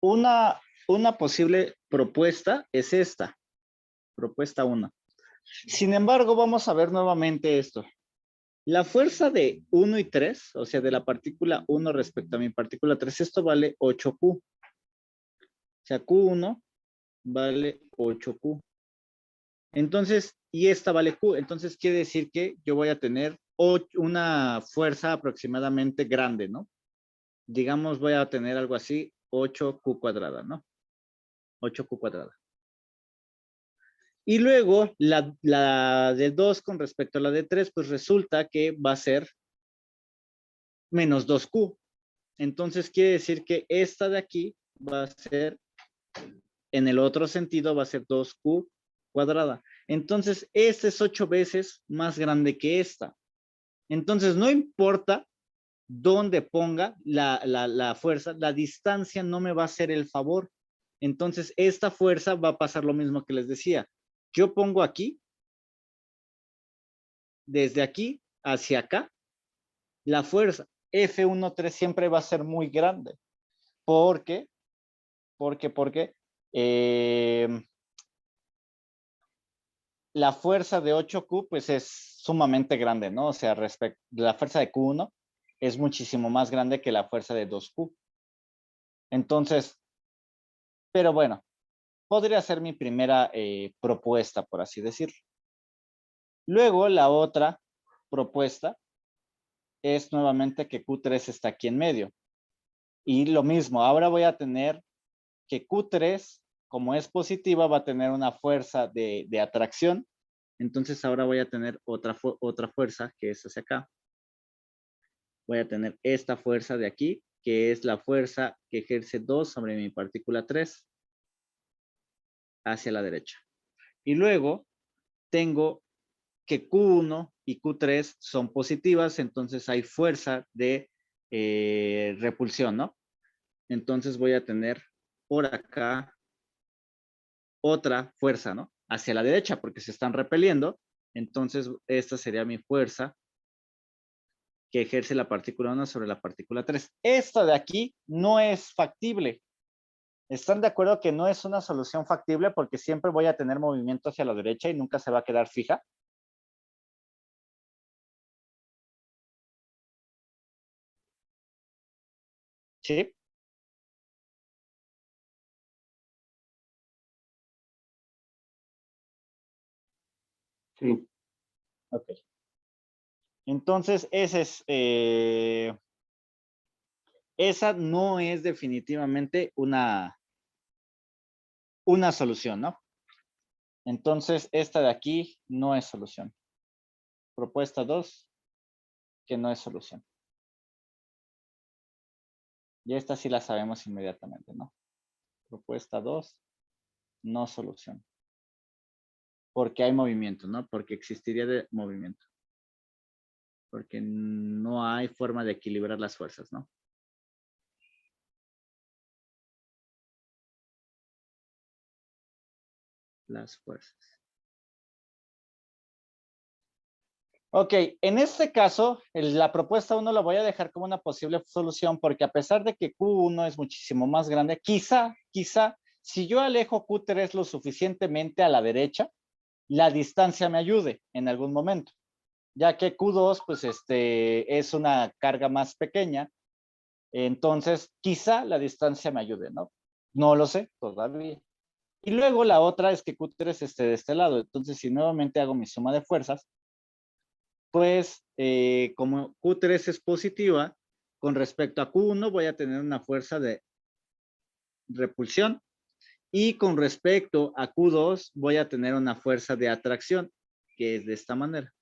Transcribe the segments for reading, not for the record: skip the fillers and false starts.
una, una posible propuesta es esta, propuesta 1. Sin embargo, vamos a ver nuevamente esto. La fuerza de 1 y 3, o sea, de la partícula 1 respecto a mi partícula 3, esto vale 8Q. O sea, Q1 vale 8Q. Entonces, y esta vale Q. Entonces, quiere decir que yo voy a tener una fuerza aproximadamente grande, ¿no? Digamos, voy a tener algo así, 8Q cuadrada, ¿no? 8Q cuadrada. Y luego, la de 2 con respecto a la de 3, pues resulta que va a ser menos 2Q. Entonces, quiere decir que esta de aquí va a ser, en el otro sentido, va a ser 2Q cuadrada. Entonces, esta es 8 veces más grande que esta. Entonces, no importa dónde ponga la fuerza, la distancia no me va a hacer el favor. Entonces, esta fuerza va a pasar lo mismo que les decía. Yo pongo aquí, desde aquí hacia acá, la fuerza F13 siempre va a ser muy grande. Porque eh, la fuerza de 8Q pues es sumamente grande, ¿no? O sea, la fuerza de Q1 es muchísimo más grande que la fuerza de 2Q. Entonces, pero bueno, podría ser mi primera propuesta, por así decirlo. Luego, la otra propuesta es nuevamente que Q3 está aquí en medio. Y lo mismo, ahora voy a tener que Q3, como es positiva, va a tener una fuerza de atracción. Entonces ahora voy a tener otra fuerza que es hacia acá. Voy a tener esta fuerza de aquí, que es la fuerza que ejerce 2 sobre mi partícula 3 hacia la derecha. Y luego tengo que Q1 y Q3 son positivas, entonces hay fuerza de repulsión, ¿no? Entonces voy a tener por acá otra fuerza, ¿no? Hacia la derecha, porque se están repeliendo. Entonces, esta sería mi fuerza que ejerce la partícula 1 sobre la partícula 3. Esta de aquí no es factible. ¿Están de acuerdo que no es una solución factible porque siempre voy a tener movimiento hacia la derecha y nunca se va a quedar fija? ¿Sí? Sí. Ok. Entonces, esa no es definitivamente una solución, ¿no? Entonces, esta de aquí no es solución. Propuesta 2, que no es solución. Y esta sí la sabemos inmediatamente, ¿no? Propuesta 2, no solución. Porque hay movimiento, ¿no? Porque existiría de movimiento. Porque no hay forma de equilibrar las fuerzas, ¿no? Las fuerzas. Ok, en este caso, la propuesta 1 la voy a dejar como una posible solución porque a pesar de que Q1 es muchísimo más grande, quizá, si yo alejo Q3 lo suficientemente a la derecha, la distancia me ayude en algún momento, ya que Q2 pues es una carga más pequeña, entonces quizá la distancia me ayude, ¿no? No lo sé todavía. Y luego la otra es que Q3 esté de este lado, entonces si nuevamente hago mi suma de fuerzas, pues como Q3 es positiva, con respecto a Q1 voy a tener una fuerza de repulsión y con respecto a Q2 voy a tener una fuerza de atracción, que es de esta manera.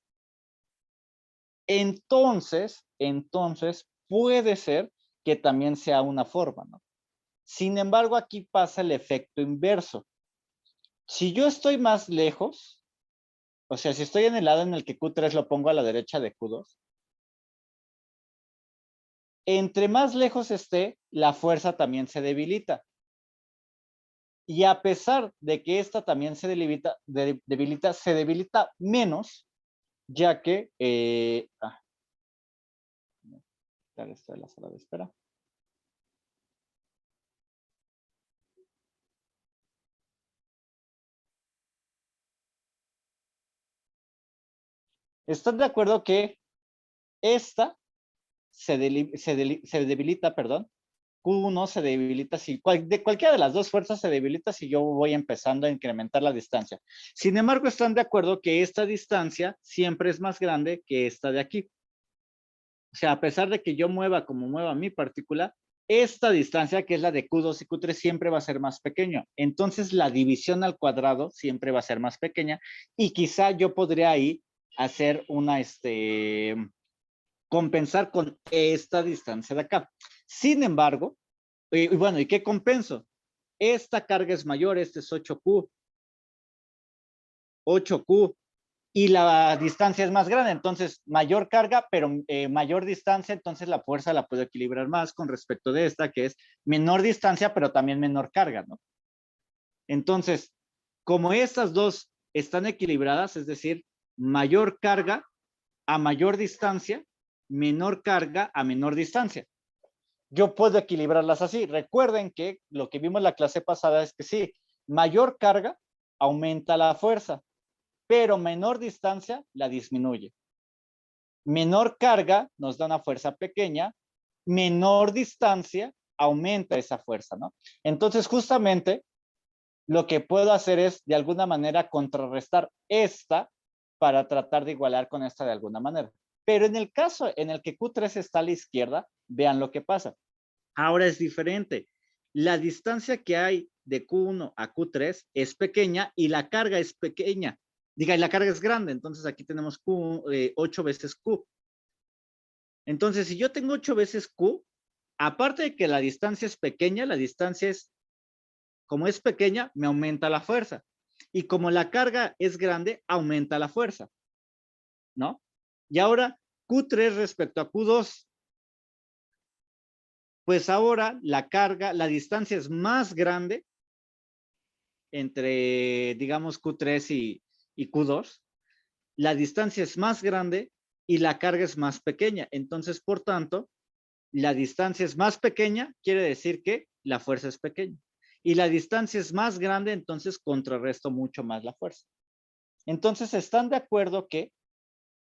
Entonces puede ser que también sea una forma, ¿no? Sin embargo, aquí pasa el efecto inverso. Si yo estoy más lejos, o sea, si estoy en el lado en el que Q3 lo pongo a la derecha de Q2, entre más lejos esté, la fuerza también se debilita. Y a pesar de que esta también se debilita menos, ya que esto de la sala de espera. ¿Están de acuerdo que esta se debilita, perdón? Q1 se debilita si de cualquiera de las dos fuerzas se debilita si yo voy empezando a incrementar la distancia. Sin embargo, están de acuerdo que esta distancia siempre es más grande que esta de aquí. O sea, a pesar de que yo mueva como mueva mi partícula, esta distancia, que es la de Q2 y Q3, siempre va a ser más pequeño. Entonces, la división al cuadrado siempre va a ser más pequeña y quizá yo podría ahí hacer una, compensar con esta distancia de acá. Sin embargo, y bueno, ¿y qué compenso? Esta carga es mayor, este es 8Q, 8Q, y la distancia es más grande, entonces mayor carga, pero mayor distancia, entonces la fuerza la puedo equilibrar más con respecto de esta, que es menor distancia, pero también menor carga, ¿no? Entonces, como estas dos están equilibradas, es decir, mayor carga a mayor distancia, menor carga a menor distancia. Yo puedo equilibrarlas así. Recuerden que lo que vimos en la clase pasada es que sí, mayor carga aumenta la fuerza, pero menor distancia la disminuye. Menor carga nos da una fuerza pequeña, menor distancia aumenta esa fuerza, ¿no? Entonces, justamente lo que puedo hacer es de alguna manera contrarrestar esta para tratar de igualar con esta de alguna manera. Pero en el caso en el que Q3 está a la izquierda, vean lo que pasa. Ahora es diferente. La distancia que hay de Q1 a Q3 es pequeña y la carga es pequeña. Diga, y la carga es grande. Entonces aquí tenemos Q, 8 veces Q. Entonces, si yo tengo 8 veces Q, aparte de que la distancia es pequeña, la distancia es, como es pequeña, me aumenta la fuerza. Y como la carga es grande, aumenta la fuerza, ¿no? Y ahora, Q3 respecto a Q2, pues ahora la carga, la distancia es más grande entre, digamos, Q3 y Q2. La distancia es más grande y la carga es más pequeña. Entonces, por tanto, la distancia es más pequeña, quiere decir que la fuerza es pequeña. Y la distancia es más grande, entonces contrarresto mucho más la fuerza. Entonces, ¿están de acuerdo que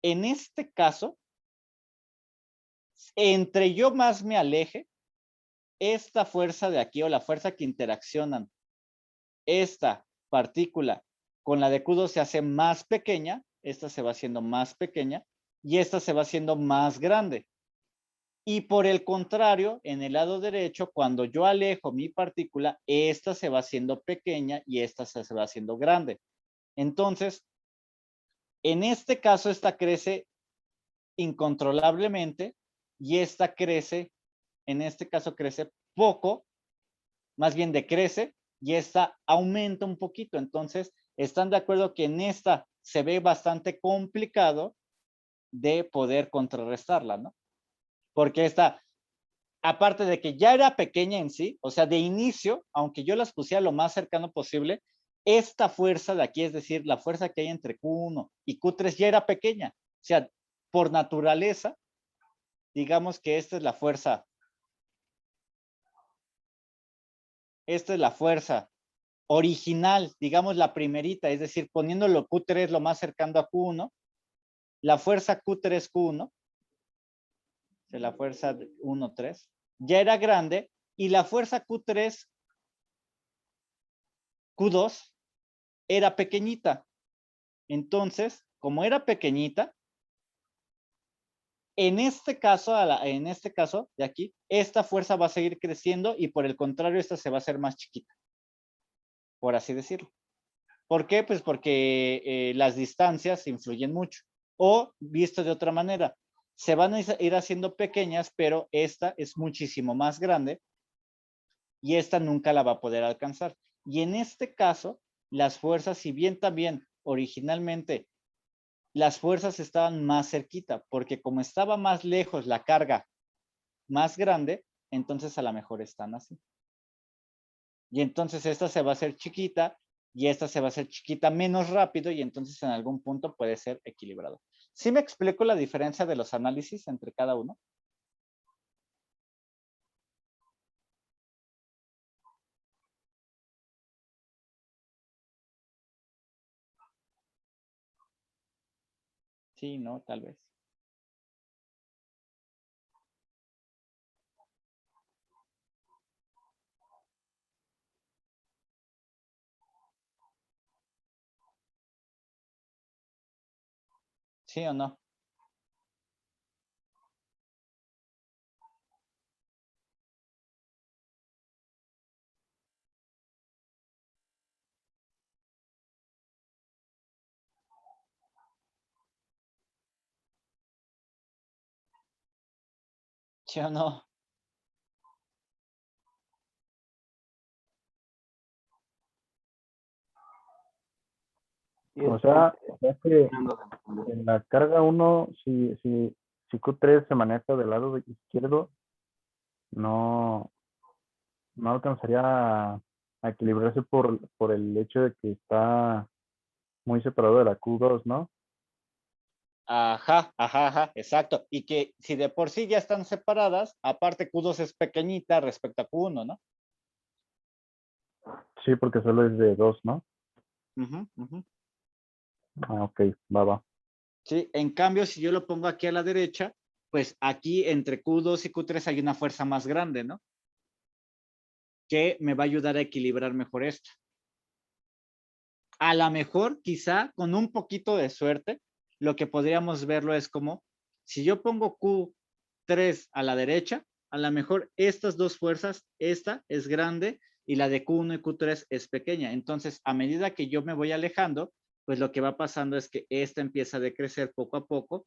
en este caso, entre yo más me aleje, esta fuerza de aquí o la fuerza que interaccionan esta partícula con la de Q2 se hace más pequeña, esta se va haciendo más pequeña y esta se va haciendo más grande? Y por el contrario, en el lado derecho, cuando yo alejo mi partícula, esta se va haciendo pequeña y esta se va haciendo grande. Entonces, en este caso, esta crece incontrolablemente y esta crece, en este caso crece poco, más bien decrece, y esta aumenta un poquito. Entonces, ¿están de acuerdo que en esta se ve bastante complicado de poder contrarrestarla, ¿no? Porque esta, aparte de que ya era pequeña en sí, o sea, de inicio, aunque yo las pusiera lo más cercano posible, esta fuerza de aquí, es decir, la fuerza que hay entre Q1 y Q3 ya era pequeña. O sea, por naturaleza, digamos que esta es la fuerza original, digamos la primerita, es decir, poniéndolo Q3 lo más cercano a Q1, la fuerza Q3Q1, de la fuerza 1-3, ya era grande, y la fuerza Q3Q2 era pequeñita. Entonces, como era pequeñita, en este caso de aquí, esta fuerza va a seguir creciendo y por el contrario, esta se va a hacer más chiquita, por así decirlo. ¿Por qué? Pues porque las distancias influyen mucho. O, visto de otra manera, se van a ir haciendo pequeñas, pero esta es muchísimo más grande y esta nunca la va a poder alcanzar. Y en este caso, las fuerzas, si bien también originalmente las fuerzas estaban más cerquita, porque como estaba más lejos la carga más grande, entonces a lo mejor están así. Y entonces esta se va a hacer chiquita y esta se va a hacer chiquita menos rápido y entonces en algún punto puede ser equilibrado. ¿Sí me explico la diferencia de los análisis entre cada uno? Sí, ¿no? Tal vez. ¿Sí o no? ¿Sí o no? Sí, O sea es que terminando de entender. en la carga 1, si Q3 se maneja del lado izquierdo, no, no alcanzaría a equilibrarse por el hecho de que está muy separado de la Q2, ¿no? Ajá, exacto. Y que si de por sí ya están separadas, aparte Q2 es pequeñita respecto a Q1, ¿no? Sí, porque solo es de 2, ¿no? Ujú, ujú. Ah, ok, va. Sí, en cambio, si yo lo pongo aquí a la derecha, pues aquí entre Q2 y Q3 hay una fuerza más grande, ¿no? Que me va a ayudar a equilibrar mejor esto. A lo mejor, quizá, con un poquito de suerte, lo que podríamos verlo es como, si yo pongo Q3 a la derecha, a lo mejor estas dos fuerzas, esta es grande y la de Q1 y Q3 es pequeña. Entonces, a medida que yo me voy alejando, pues lo que va pasando es que esta empieza a decrecer poco a poco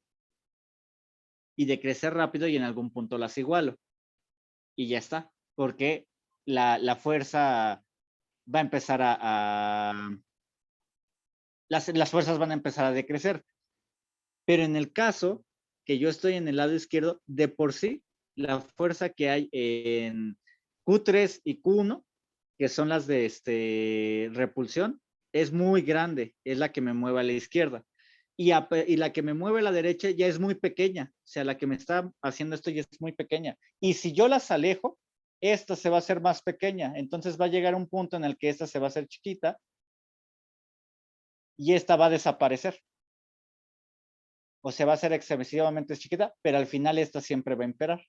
y decrecer rápido y en algún punto las igualo. Y ya está, porque la fuerza va a empezar las fuerzas van a empezar a decrecer. Pero en el caso que yo estoy en el lado izquierdo, de por sí, la fuerza que hay en Q3 y Q1, que son las de repulsión, es muy grande, es la que me mueve a la izquierda. Y la que me mueve a la derecha ya es muy pequeña, o sea, la que me está haciendo esto ya es muy pequeña. Y si yo las alejo, esta se va a hacer más pequeña, entonces va a llegar un punto en el que esta se va a hacer chiquita y esta va a desaparecer. O se va a hacer excesivamente chiquita, pero al final esta siempre va a imperar.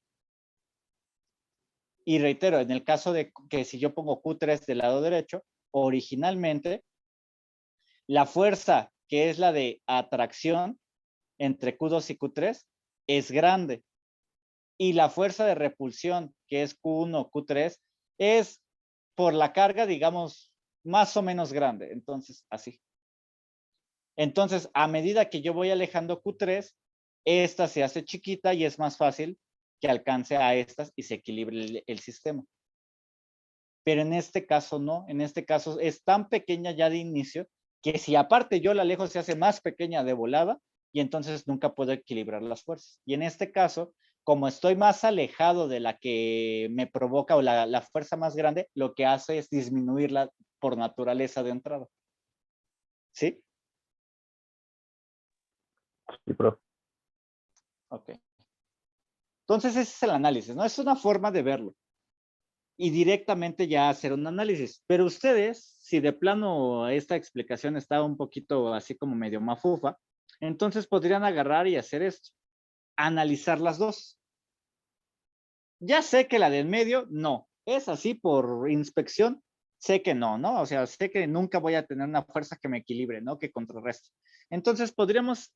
Y reitero, en el caso de que si yo pongo Q3 del lado derecho, originalmente la fuerza que es la de atracción entre Q2 y Q3 es grande. Y la fuerza de repulsión, que es Q1, Q3, es por la carga, digamos, más o menos grande. Entonces, así. Entonces, a medida que yo voy alejando Q3, esta se hace chiquita y es más fácil que alcance a estas y se equilibre el sistema. Pero en este caso no, en este caso es tan pequeña ya de inicio que si aparte yo la alejo se hace más pequeña de volada y entonces nunca puedo equilibrar las fuerzas. Y en este caso, como estoy más alejado de la que me provoca o la fuerza más grande, lo que hace es disminuirla por naturaleza de entrada. ¿Sí? Sí, profe. Ok. Entonces ese es el análisis, ¿no? Es una forma de verlo y directamente ya hacer un análisis. Pero ustedes, si de plano esta explicación está un poquito así como medio mafufa, entonces podrían agarrar y hacer esto, analizar las dos. Ya sé que la del medio no, es así por inspección, sé que no, ¿no? O sea, sé que nunca voy a tener una fuerza que me equilibre, ¿no? Que contrarreste. Entonces podríamos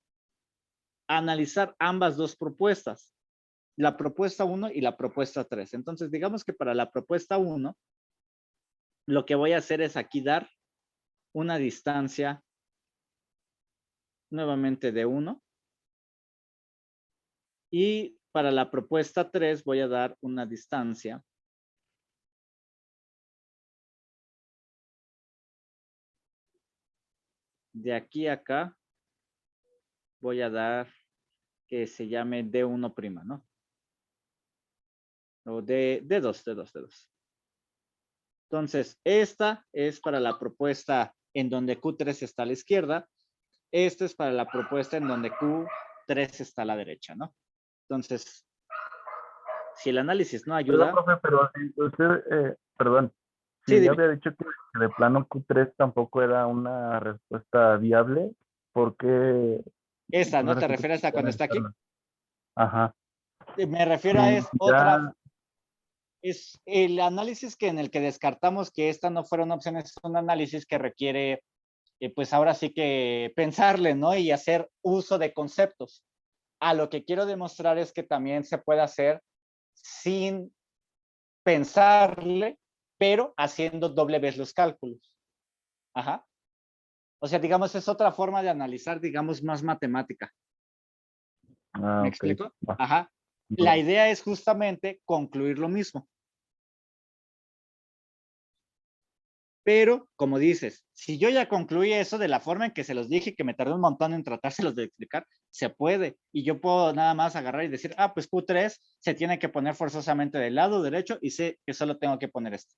analizar ambas dos propuestas, la propuesta 1 y la propuesta 3. Entonces, digamos que para la propuesta 1, lo que voy a hacer es aquí dar una distancia nuevamente de 1 y para la propuesta 3 voy a dar una distancia de aquí a acá, voy a dar que se llame D1', ¿no? O D2. Entonces, esta es para la propuesta en donde Q3 está a la izquierda. Esta es para la propuesta en donde Q3 está a la derecha, ¿no? Entonces, si el análisis no Perdón, ayuda, profe, pero usted, perdón, sí, si ya dime. había dicho que de plano Q3 tampoco era una respuesta viable, ¿por qué Esa, ¿no? Otra ¿Te sí que refieres a cuando está aquí? externa. Ajá. Me refiero a Sí, es otra, ya, es el análisis que en el que descartamos que esta no fuera una opción, es un análisis que requiere, pues ahora sí que pensarle, ¿no? Y hacer uso de conceptos. A lo que quiero demostrar es que también se puede hacer sin pensarle, pero haciendo doble vez los cálculos. Ajá. O sea, digamos, es otra forma de analizar, digamos, más matemática. ¿Me ok. explico? Va, Ajá. La va. idea es justamente concluir lo mismo. Pero, como dices, si yo ya concluí eso de la forma en que se los dije, que me tardé un montón en tratárselos de explicar, se puede. Y yo puedo nada más agarrar y decir, ah, pues Q3 se tiene que poner forzosamente del lado derecho y sé que solo tengo que poner esto.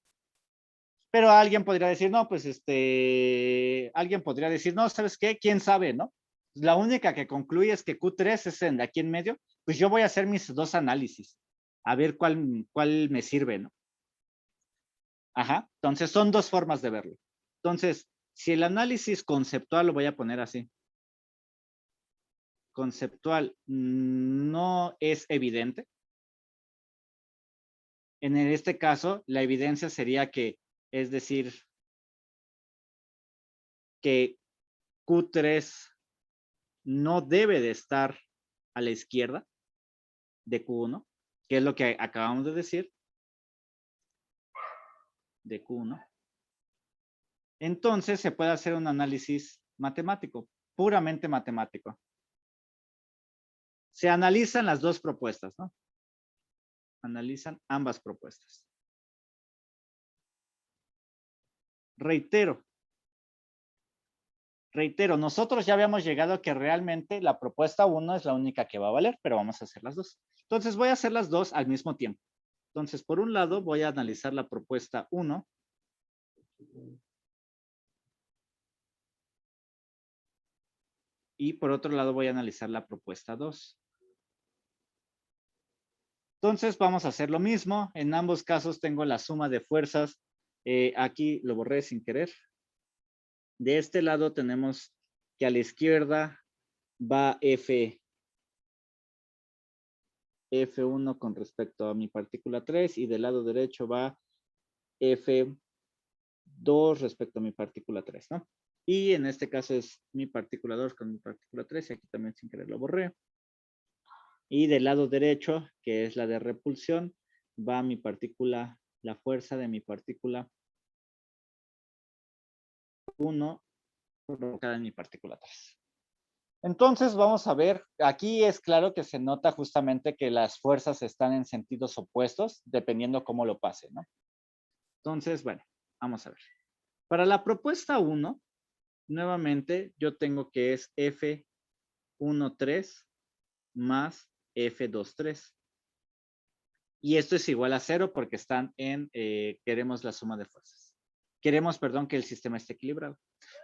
Pero alguien podría decir, no, pues alguien podría decir, no, ¿sabes qué? ¿Quién sabe, no? La única que concluye es que Q3 es en de aquí en medio, pues yo voy a hacer mis dos análisis, a ver cuál me sirve, ¿no? Ajá, entonces son dos formas de verlo. Entonces, si el análisis conceptual lo voy a poner así, conceptual no es evidente, en este caso la evidencia sería que, es decir, que Q3 no debe de estar a la izquierda de Q1, que es lo que acabamos de decir, de Q1. Entonces se puede hacer un análisis matemático, puramente matemático. Se analizan las dos propuestas, ¿no? Analizan ambas propuestas. Reitero, nosotros ya habíamos llegado a que realmente la propuesta 1 es la única que va a valer, pero vamos a hacer las dos. Entonces voy a hacer las dos al mismo tiempo. Entonces, por un lado, voy a analizar la propuesta 1. Y por otro lado, voy a analizar la propuesta 2. Entonces, vamos a hacer lo mismo. En ambos casos tengo la suma de fuerzas. Aquí lo borré sin querer. De este lado tenemos que a la izquierda va F1 con respecto a mi partícula 3 y del lado derecho va F2 respecto a mi partícula 3, ¿no? Y en este caso es mi partícula 2 con mi partícula 3 y aquí también sin querer lo borré. Y del lado derecho, que es la de repulsión, va mi partícula, la fuerza de mi partícula 1 provocada en mi partícula 3. Entonces vamos a ver, aquí es claro que se nota justamente que las fuerzas están en sentidos opuestos, dependiendo cómo lo pase, ¿no? Entonces, bueno, vamos a ver. Para la propuesta 1, nuevamente yo tengo que es F13 más F23. Y esto es igual a 0 porque están en, queremos la suma de fuerzas. Queremos, perdón, que el sistema esté equilibrado.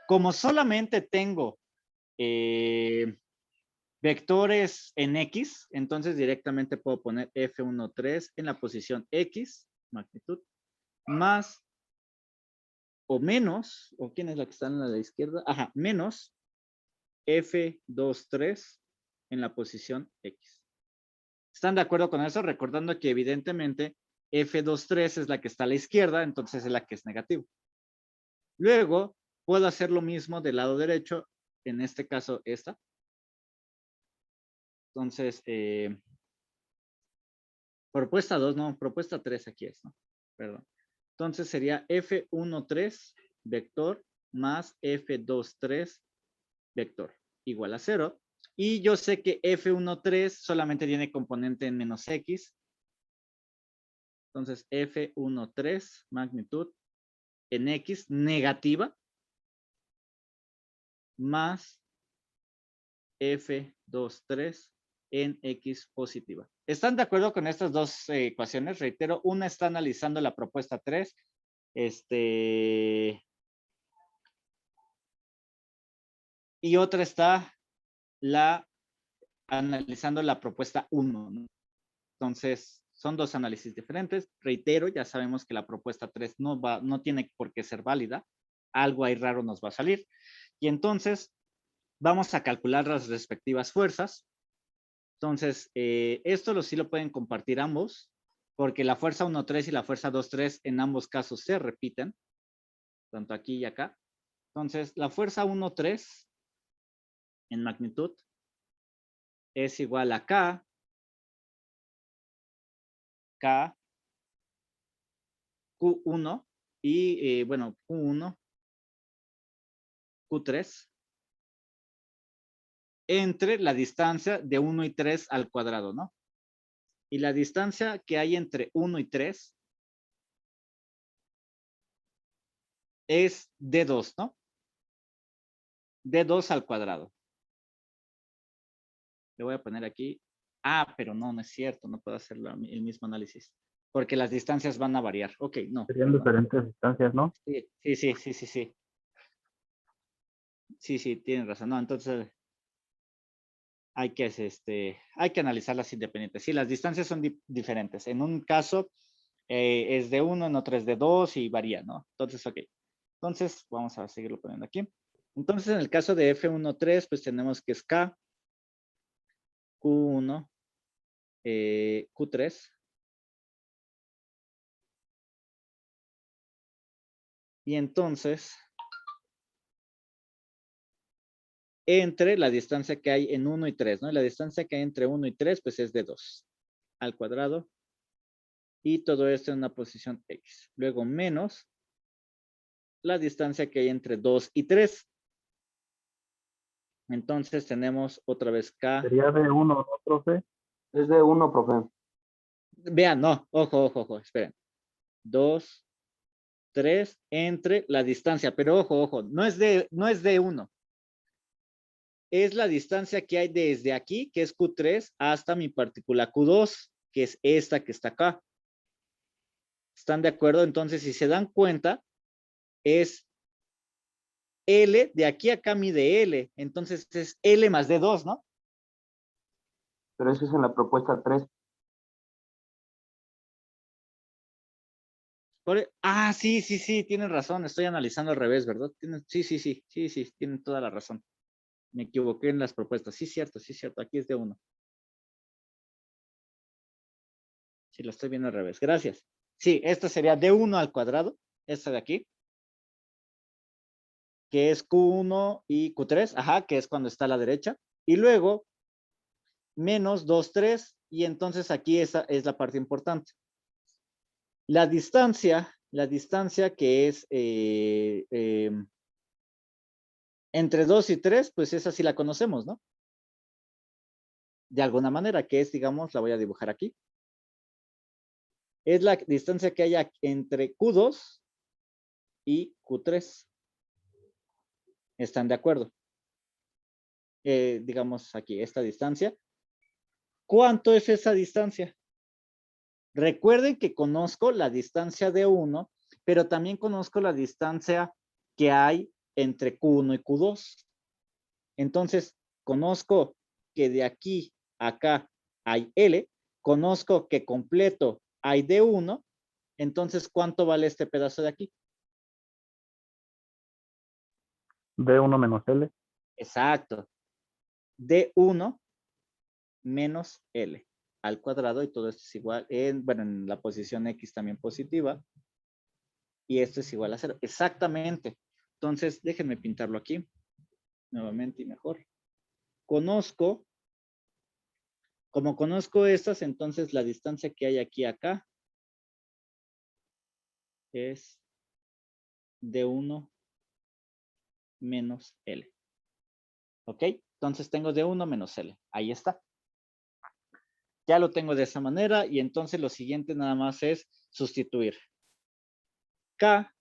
Como solamente tengo vectores en X, entonces directamente puedo poner F13 en la posición X, magnitud, más o menos, o quién es la que está en la de la izquierda, ajá, menos F23 en la posición X. ¿Están de acuerdo con eso? Recordando que evidentemente F23 es la que está a la izquierda, entonces es la que es negativo. Luego, puedo hacer lo mismo del lado derecho, en este caso esta. Entonces, propuesta 2, no, propuesta 3 aquí es, ¿no? Perdón. Entonces sería F13 vector más F23 vector igual a 0. Y yo sé que F13 solamente tiene componente en menos X. Entonces F13 magnitud en X negativa más F23 en X positiva. ¿Están de acuerdo con estas dos ecuaciones? Reitero, una está analizando la propuesta 3. Y otra está analizando la propuesta 1, ¿no? Entonces, son dos análisis diferentes. Reitero, ya sabemos que la propuesta 3 no tiene por qué ser válida. Algo ahí raro nos va a salir. Y entonces, vamos a calcular las respectivas fuerzas. Entonces, esto sí lo pueden compartir ambos, porque la fuerza 1,3 y la fuerza 2,3 en ambos casos se repiten, tanto aquí y acá. Entonces, la fuerza 1,3 en magnitud es igual a K, Q1 y, bueno, Q1, Q3, entre la distancia de 1 y 3 al cuadrado, ¿no? Y la distancia que hay entre 1 y 3 es D2, ¿no? D2 al cuadrado. Le voy a poner aquí. Ah, pero no, no es cierto. No puedo hacer el mismo análisis. Porque las distancias van a variar. Ok, no. Serían diferentes distancias, ¿no? Sí. Sí, tienen razón. No, entonces hay que analizarlas independientes. Sí, las distancias son diferentes. En un caso es de 1, en otro es de 2 y varía, ¿no? Entonces, ok. Entonces, vamos a seguirlo poniendo aquí. Entonces, en el caso de F1,3, pues tenemos que es K, Q1, Q3. Y entonces, entre la distancia que hay en 1 y 3, ¿no? Y la distancia que hay entre 1 y 3, pues es de 2 al cuadrado. Y todo esto en una posición X. Luego, menos la distancia que hay entre 2 y 3. Entonces, tenemos otra vez K. Sería de 1, ¿no, profe? Es de 1, profe. Vean, no, ojo, esperen. 2, 3 entre la distancia, pero ojo, no es de 1. Es la distancia que hay desde aquí, que es Q3, hasta mi partícula Q2, que es esta que está acá. ¿Están de acuerdo? Entonces, si se dan cuenta, es L, de aquí a acá mide L. Entonces, es L más D2, ¿no? Pero eso es en la propuesta 3. Sí, tienen razón. Estoy analizando al revés, ¿verdad? Sí, tienen toda la razón. Me equivoqué en las propuestas. Sí, cierto. Aquí es de 1. Sí, lo estoy viendo al revés. Gracias. Sí, esta sería D1 al cuadrado. Esta de aquí. Que es Q1 y Q3. Ajá, que es cuando está a la derecha. Y luego, menos 2, 3. Y entonces aquí esa es la parte importante. La distancia que es entre 2 y 3, pues esa sí la conocemos, ¿no? De alguna manera, que es, digamos, la voy a dibujar aquí. Es la distancia que hay entre Q2 y Q3. ¿Están de acuerdo? Digamos aquí, esta distancia. ¿Cuánto es esa distancia? Recuerden que conozco la distancia de 1, pero también conozco la distancia que hay entre Q1 y Q2. Entonces, conozco que de aquí a acá hay L, conozco que completo hay D1, entonces, ¿cuánto vale este pedazo de aquí? D1 menos L. Exacto. D1 menos L al cuadrado y todo esto es igual, en la posición X también positiva. Y esto es igual a 0. Exactamente. Entonces, déjenme pintarlo aquí nuevamente y mejor. Como conozco estas, entonces la distancia que hay aquí a acá es D1 menos L. ¿Ok? Entonces tengo D1 menos L. Ahí está. Ya lo tengo de esa manera y entonces lo siguiente nada más es sustituir. K,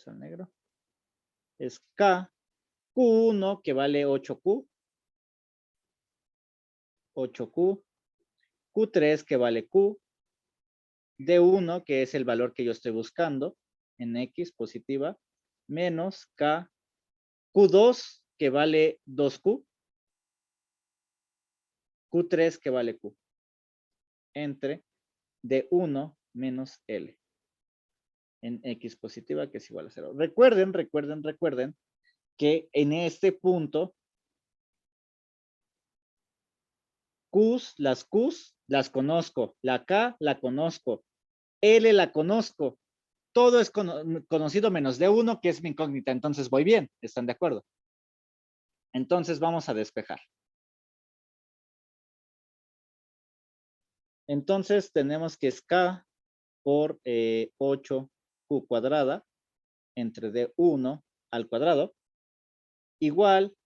al negro, es K, Q1 que vale 8Q, 8Q, Q3 que vale Q, D1 que es el valor que yo estoy buscando en X positiva, menos K, Q2 que vale 2Q, Q3 que vale Q, entre D1 menos L en X positiva que es igual a 0. Recuerden que en este punto, las Qs las conozco, la K la conozco, L la conozco, todo es conocido menos D1, que es mi incógnita, entonces voy bien, ¿están de acuerdo? Entonces vamos a despejar. Entonces tenemos que es K por 8Q cuadrada entre D1 al cuadrado, igual,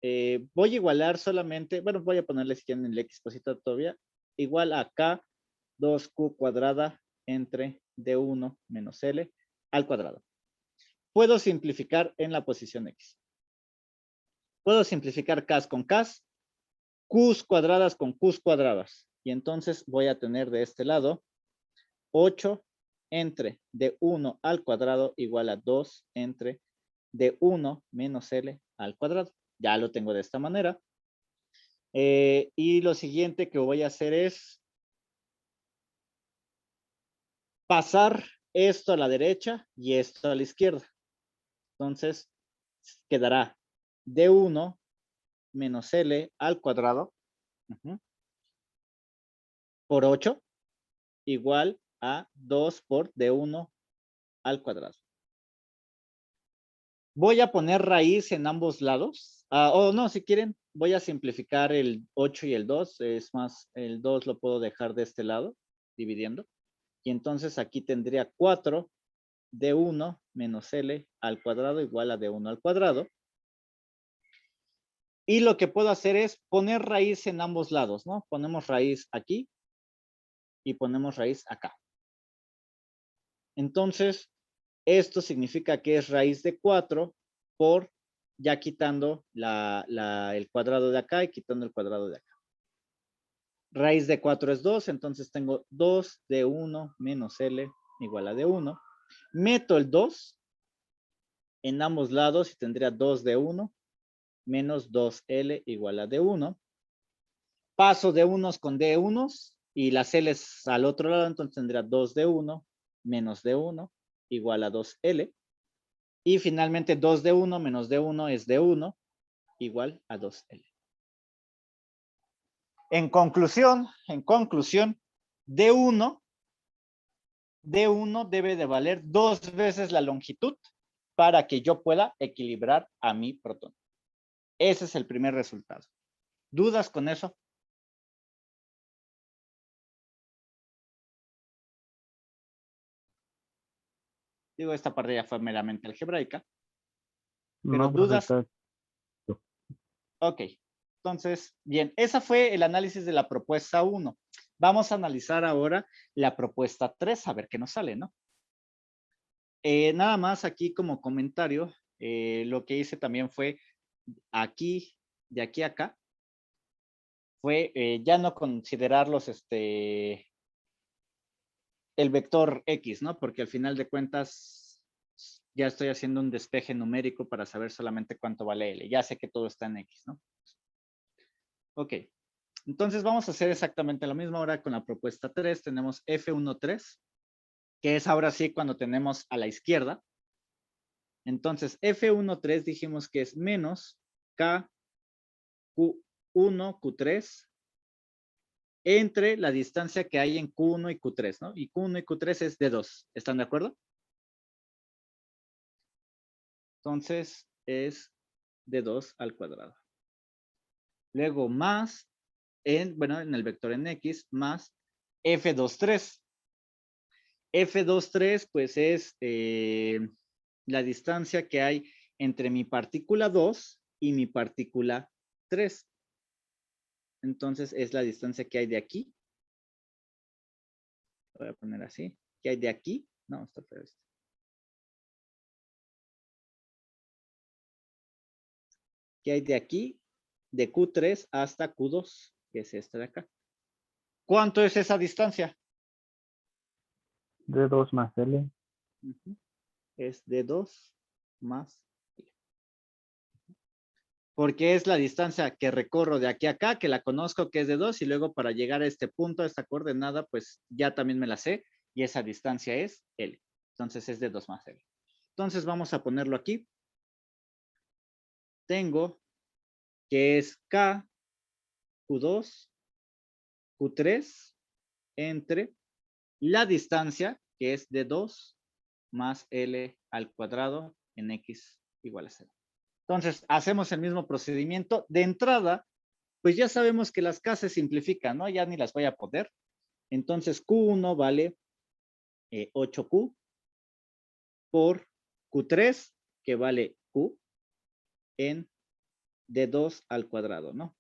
voy a igualar solamente, bueno, voy a ponerle si quieren el X cosita todavía, igual a K 2Q cuadrada entre D1 menos L al cuadrado. Puedo simplificar en la posición X. Puedo simplificar K con K, Qs cuadradas con Qs cuadradas. Y entonces voy a tener de este lado 8 entre D1 al cuadrado igual a 2 entre D1 menos L al cuadrado. Ya lo tengo de esta manera. Y lo siguiente que voy a hacer es pasar esto a la derecha y esto a la izquierda. Entonces, quedará D1 menos L al cuadrado por 8 igual a 2 por D1 al cuadrado. Voy a poner raíz en ambos lados. O no, si quieren, voy a simplificar el 8 y el 2. Es más, el 2 lo puedo dejar de este lado, dividiendo. Y entonces aquí tendría 4 D1 menos L al cuadrado igual a D1 al cuadrado. Y lo que puedo hacer es poner raíz en ambos lados, ¿no? Ponemos raíz aquí y ponemos raíz acá. Entonces, esto significa que es raíz de 4 por ya quitando el cuadrado de acá y quitando el cuadrado de acá. Raíz de 4 es 2, entonces tengo 2 de 1 menos L igual a de 1. Meto el 2 en ambos lados y tendría 2 de 1 menos 2L igual a de 1. Paso de unos con de unos y las L al otro lado, entonces tendría 2 de 1 menos de 1 igual a 2L. Y finalmente 2 de 1 menos de 1 es de 1 igual a 2L. En conclusión, D1 debe de valer 2 veces la longitud para que yo pueda equilibrar a mi protón. Ese es el primer resultado. ¿Dudas con eso? Digo, esta parte ya fue meramente algebraica. Pero No, dudas. profesor. Ok. Entonces, bien, esa fue el análisis de la propuesta 1. Vamos a analizar ahora la propuesta 3, a ver qué nos sale, ¿no? Nada más aquí como comentario, lo que hice también fue aquí, de aquí a acá, fue ya no considerar el vector X, ¿no? Porque al final de cuentas ya estoy haciendo un despeje numérico para saber solamente cuánto vale L. Ya sé que todo está en X, ¿no? Ok. Entonces vamos a hacer exactamente lo mismo ahora con la propuesta 3. Tenemos F13, que es ahora sí cuando tenemos a la izquierda. Entonces F13 dijimos que es menos K Q1, Q3 entre la distancia que hay en Q1 y Q3, ¿no? Y Q1 y Q3 es de 2. ¿Están de acuerdo? Entonces es de 2 al cuadrado. Luego más, en el vector en X, más F23. F23 pues es la distancia que hay entre mi partícula 2 y mi partícula 3. Entonces es la distancia que hay de aquí. Voy a poner así. ¿Qué hay de aquí? No, está feo esto. ¿Qué hay de aquí? De Q3 hasta Q2, que es esta de acá. ¿Cuánto es esa distancia? De 2 más L. Es de 2 más L. Porque es la distancia que recorro de aquí a acá, que la conozco que es de 2, y luego para llegar a este punto, a esta coordenada, pues ya también me la sé, y esa distancia es L. Entonces es de 2 más L. Entonces vamos a ponerlo aquí. tengo que es K, Q2, Q3 entre la distancia, que es D2 más L al cuadrado en X igual a 0. Entonces, hacemos el mismo procedimiento. De entrada, pues ya sabemos que las K se simplifican, ¿no? Ya ni las voy a poner. Entonces, Q1 vale 8Q por Q3, que vale Q en D2 al cuadrado, ¿no?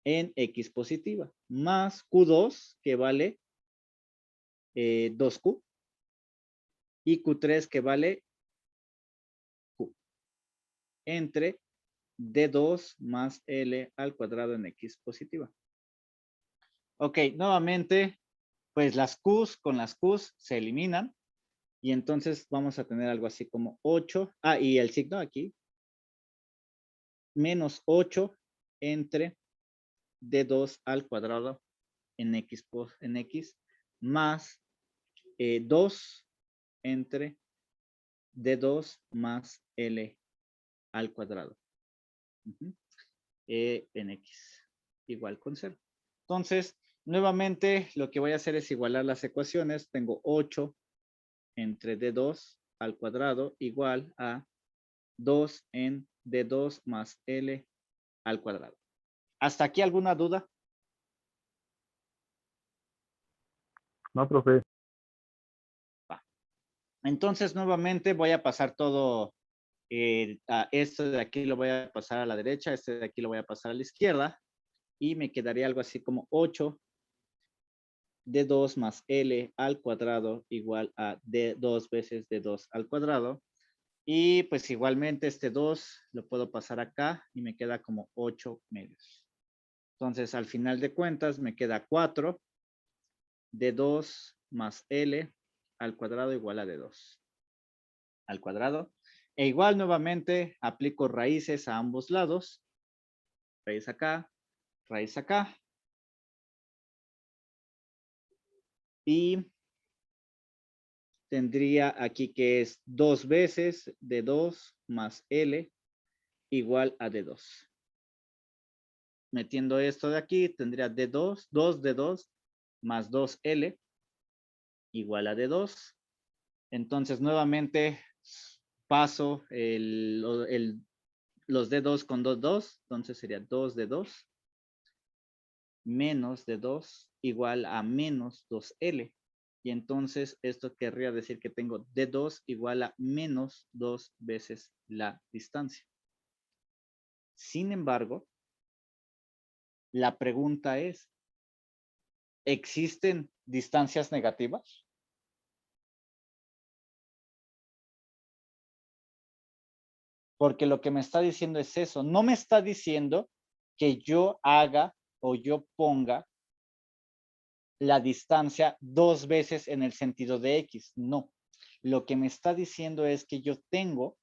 En X positiva, más Q2, que vale 2Q, y Q3, que vale Q, entre D2 más L al cuadrado en X positiva. Ok, nuevamente, pues las Qs con las Qs se eliminan, y entonces vamos a tener algo así como 8, y el signo aquí, menos 8 entre D2 al cuadrado en X, más 2 entre D2 más L al cuadrado. En X igual con 0. Entonces, nuevamente lo que voy a hacer es igualar las ecuaciones. Tengo 8 entre D2 al cuadrado igual a 2 en D2 más L al cuadrado. ¿Hasta aquí alguna duda? No, profe. Entonces, nuevamente voy a pasar todo, esto de aquí lo voy a pasar a la derecha, este de aquí lo voy a pasar a la izquierda, y me quedaría algo así como 8 D2 más L al cuadrado igual a D2 veces D2 al cuadrado. Y pues igualmente este 2 lo puedo pasar acá y me queda como 8 medios. Entonces, al final de cuentas me queda 4 D2 más L al cuadrado igual a D2 al cuadrado. E igual nuevamente aplico raíces a ambos lados. Raíz acá, raíz acá. Y tendría aquí que es 2 veces D2 más L igual a D2. Metiendo esto de aquí, tendría D2, 2D2 más 2L igual a D2. Entonces, nuevamente paso los D2 con 2, entonces sería 2D2 menos D2 igual a menos 2L. Y entonces esto querría decir que tengo D2 igual a menos 2 veces la distancia. Sin embargo, la pregunta es, ¿existen distancias negativas? Porque lo que me está diciendo es eso. No me está diciendo que yo haga o yo ponga la distancia 2 veces en el sentido de X. No. Lo que me está diciendo es que yo tengo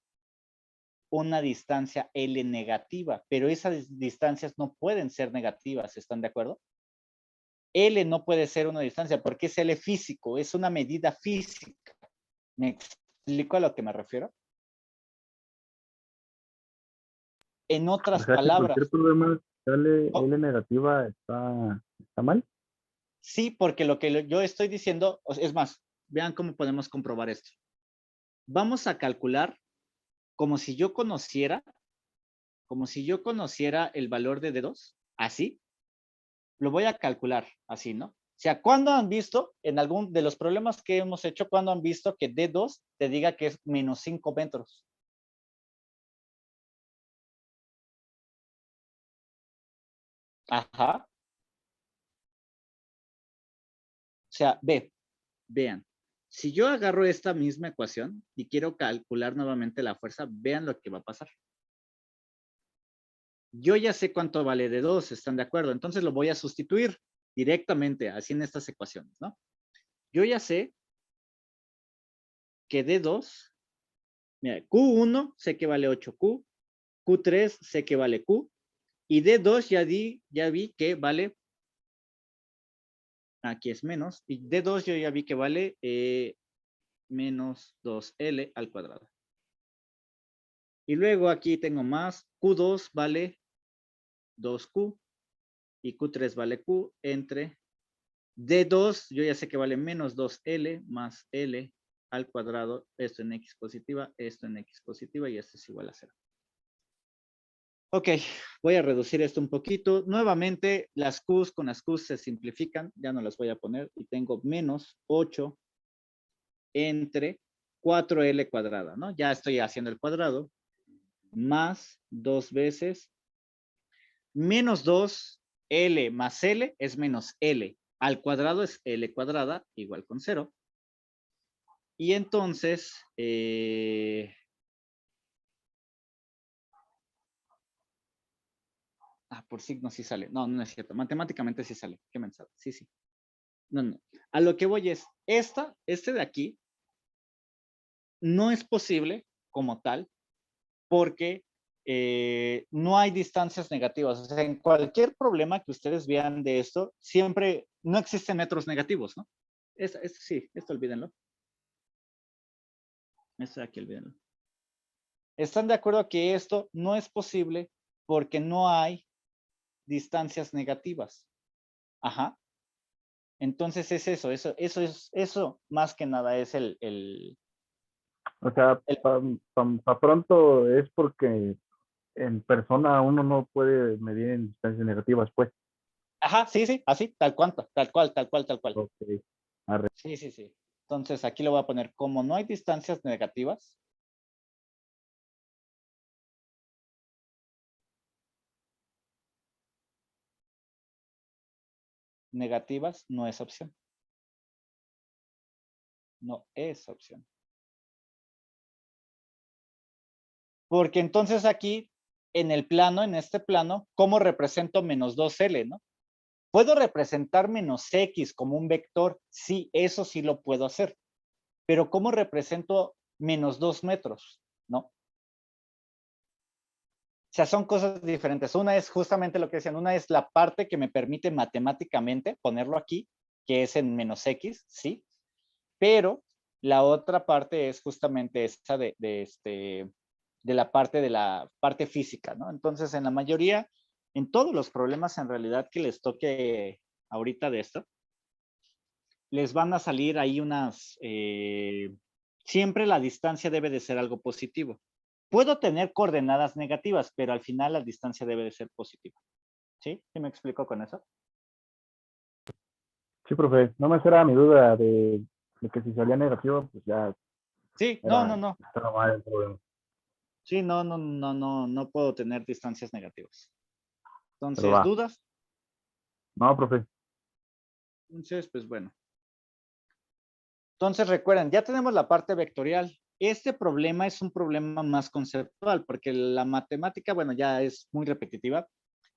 una distancia L negativa, pero esas distancias no pueden ser negativas, ¿están de acuerdo? L no puede ser una distancia porque es L físico, es una medida física. ¿Me explico a lo que me refiero? En otras O sea, que palabras. cualquier problema sale Oh, L negativa está mal. sí, porque lo que yo estoy diciendo, es más, vean cómo podemos comprobar esto. Vamos a calcular como si yo conociera el valor de D2, así, lo voy a calcular así, ¿no? O sea, ¿cuándo han visto, en algún de los problemas que hemos hecho, cuándo han visto que D2 te diga que es menos 5 metros? Ajá. O sea, vean. Si yo agarro esta misma ecuación y quiero calcular nuevamente la fuerza, vean lo que va a pasar. Yo ya sé cuánto vale D2, ¿están de acuerdo? Entonces lo voy a sustituir directamente, así en estas ecuaciones, ¿no? Yo ya sé que D2, mira, Q1 sé que vale 8Q, Q3 sé que vale Q, y D2 ya vi que vale, aquí es menos, y D2 yo ya vi que vale menos 2L al cuadrado. Y luego aquí tengo más, Q2 vale 2Q y Q3 vale Q entre D2, yo ya sé que vale menos 2L más L al cuadrado, esto en X positiva, esto en X positiva y esto es igual a 0. Ok, voy a reducir esto un poquito. Nuevamente, las Q's con las Q's se simplifican, ya no las voy a poner y tengo menos 8 entre 4L cuadrada, ¿no? Ya estoy haciendo el cuadrado, más 2 veces, menos 2L más L es menos L, al cuadrado es L cuadrada, igual con 0. Y entonces, por signo sí sale. No, no es cierto. Matemáticamente sí sale. Qué mensaje. Sí, sí. No, no. A lo que voy es, este de aquí, no es posible como tal, porque no hay distancias negativas. O sea, en cualquier problema que ustedes vean de esto, siempre no existen metros negativos, ¿no? Sí, esto olvídenlo. Esto de aquí olvídenlo. ¿Están de acuerdo que esto no es posible porque no hay distancias negativas? Ajá. Entonces es eso más que nada es O sea, para pronto es porque en persona uno no puede medir en distancias negativas, pues. ajá, sí, sí, así, tal cual, tal cual, tal cual, tal cual. Ok. Arre. Sí, sí, sí. Entonces aquí lo voy a poner, como no hay distancias negativas, no es opción. No es opción. Porque entonces aquí, en el plano, en este plano, ¿cómo represento menos 2L, no? ¿Puedo representar menos X como un vector? Sí, eso sí lo puedo hacer. Pero ¿cómo represento menos 2 metros? ¿No? O sea, son cosas diferentes. Una es justamente lo que decían, una es la parte que me permite matemáticamente ponerlo aquí, que es en menos X, ¿sí? Pero la otra parte es justamente esa de la parte física, ¿no? Entonces, en la mayoría, en todos los problemas en realidad que les toque ahorita de esto, les van a salir ahí siempre la distancia debe de ser algo positivo. Puedo tener coordenadas negativas, pero al final la distancia debe de ser positiva. ¿Sí? ¿Sí me explico con eso? Sí, profe. No me era mi duda de que si salía negativo, pues ya Sí, era, no. estaba mal el problema. Sí, no puedo tener distancias negativas. Pero Entonces, va. ¿dudas? No, profe. Entonces, pues bueno. Entonces, recuerden, ya tenemos la parte vectorial. Este problema es un problema más conceptual, porque la matemática, bueno, ya es muy repetitiva.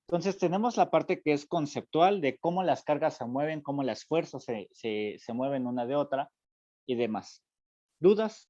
Entonces, tenemos la parte que es conceptual de cómo las cargas se mueven, cómo las fuerzas se mueven una de otra y demás. ¿Dudas?